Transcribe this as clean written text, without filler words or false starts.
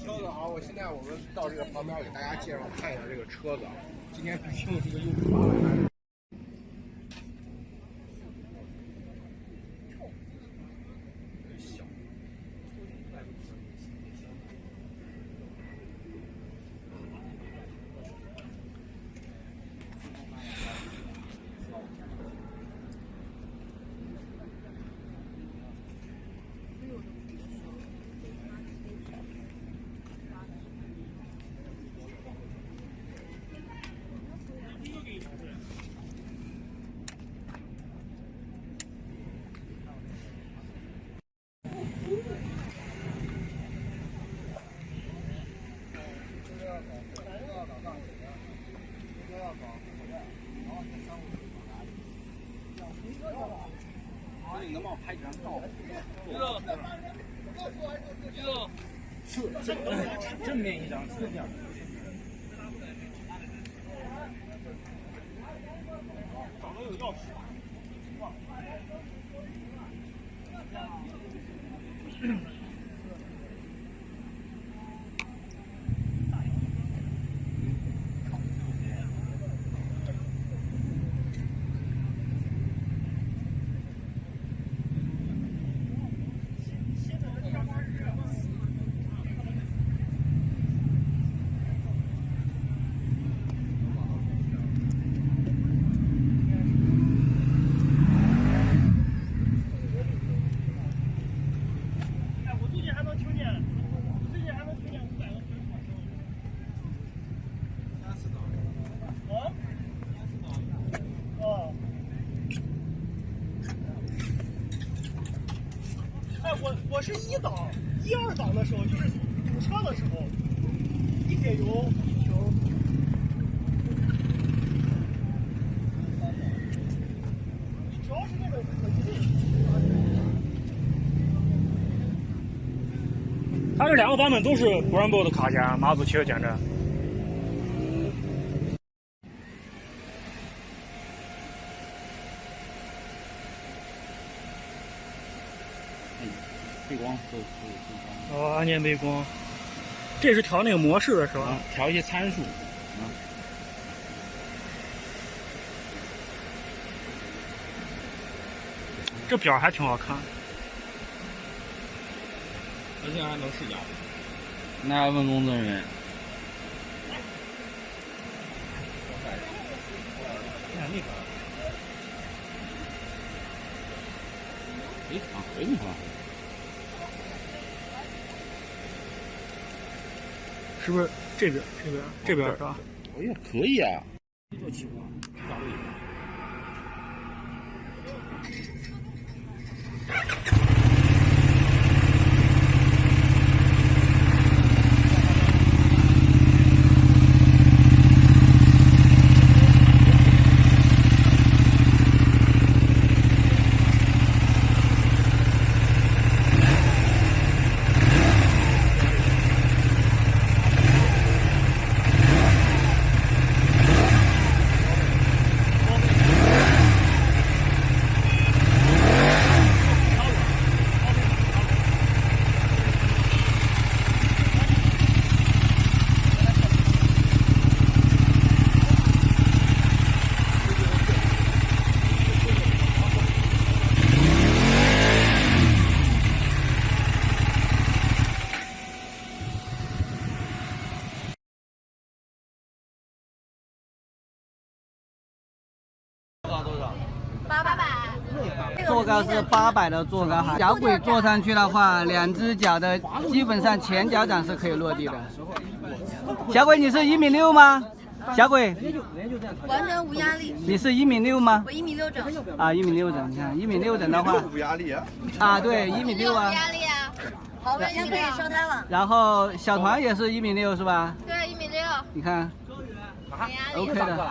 车子啊，现在我们到这个旁边给大家介绍看一下这个车子。今天毕竟这个又出来了。你能帮我拍几张照？正面一张，侧面。找到有钥匙。我是1档、1、2档的时候，就是堵车的时候，一给油一停。主要是那个可疑性。它这2个版本都是 Brembo 的卡钳，马自奇的减震。背光哦，按键背光，这是调那个模式的是吧？调一些参数。这表还挺好看。而且还能试驾。那问工作人员。看那个。回你了。是不是这边是吧？哎呀，可以啊。坐高是800的坐高哈，小鬼坐上去的话，2只脚的基本上前脚掌是可以落地的。小鬼，你是1.6米吗？小鬼，完全无压力。你是1.6米吗？我1.6米整。啊，1.6米整，你看1.6米整的话，无压力啊。啊，对，1.6米啊。无压力啊。好，我已经可以收摊了。然后小团也是1.6米是吧？对，1.6米。你看，OK 的。